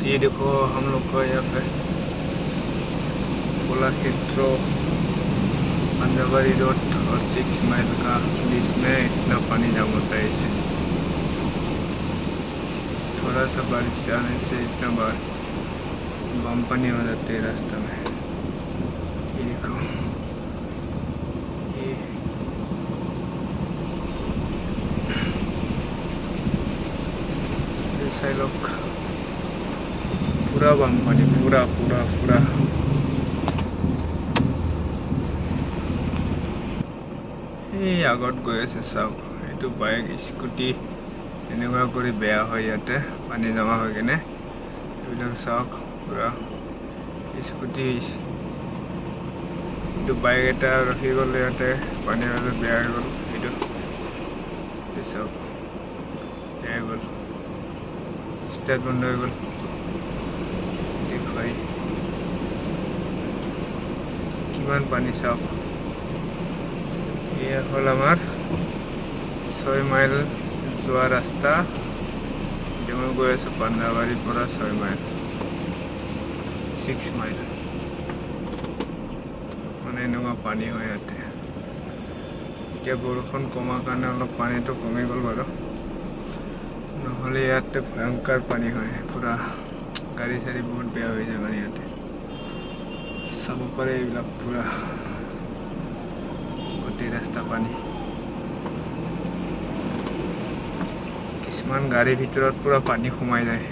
ये देखो हम लोग का यहाँ पे कलाक्षेत्र पंजाबरी रोड और 6 माइल का बीच में इतना पानी जम होता है। इसे थोड़ा सा बारिश आने से इतना बार बम पानी हो जाते है रास्ता में। ये देखो ये ऐसा लोग पूरा बम पानी पूरा पूरा पूरा এই আগত গৈ আছে চাওক। এইটো বাইক স্কুটি এনেকুৱা কৰি বেয়া হয় ইয়াতে পানী জমা হৈ কিনে। এইবিলাক চাওক পুৰা স্কুটি এইটো বাইক এটা ৰখি গ'ল ইয়াতে পানীৰ মাজত বেয়া হৈ গ'ল। এইটো চাওক বেয়া হৈ গ'ল, ষ্টাৰ্ট বন্ধ হৈ গ'ল। দেখুৱাই কিমান পানী চাওক। ये हल आमार 6 माइल जोआ रास्ता जो मैं गई आसो पांडाबारी पर 6 माइल 6 माइल माने एनेकुवा पानी हो याते। এতিয়া বৰষুণ কমাৰ কাৰণে অলপ পানীটো কমি গ'ল বাৰু, নহ'লে ইয়াতে ভয়ংকৰ পানী হয়। পুৰা গাড়ী চাড়ী বহুত বেয়া হৈ যায় মানে ইয়াতে চাব পাৰে। এইবিলাক পুৰা रास्ता पानी किसुमान गाड़ी भितरत पूरा पानी सोमाई जाए।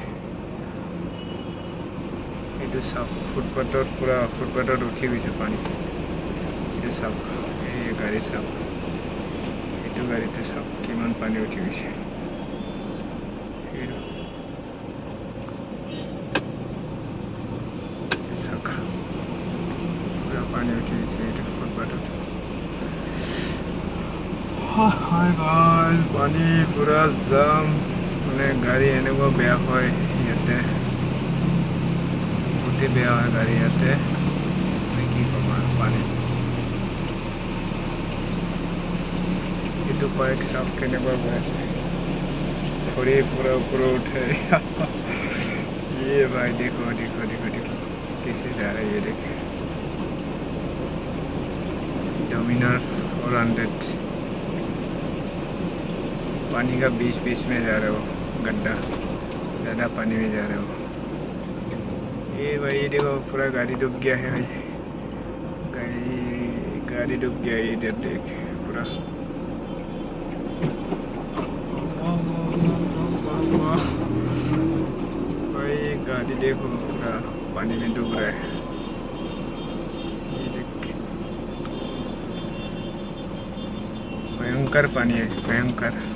ये सब फुटपाथर पूरा फुटपाथर उठी गई पानी। ये सब ये गाड़ी सब ये गाड़ी तो सब किमान पानी उठी गई पूरा पानी उठी गई फुटपाथर। हाय गाइस पानी पूरा जाम माने गाड़ी एनेकुवा बेया হয় ইয়াতে बहुते बेया হয় गाड़ी ইয়াতে কি কম আৰু পানী। এইটো বাইক চাওক কেনেকুৱা গৈ আছে ভৰি पूरा ऊपर उठे। ये भाई देखो देखो देखो देखो कैसे जा रहा है। ये देखिए डोमिनर 400 पानी का बीच में जा रहे हो गड्ढा, ज़्यादा पानी में जा रहे हो। ये भाई देखो पूरा गाड़ी डूब गया है भाई, गाड़ी डूब गया है इधर देख पूरा। भाई गाड़ी देखो पूरा पानी में डूब रहा है। ये देख भयंकर पानी है भयंकर।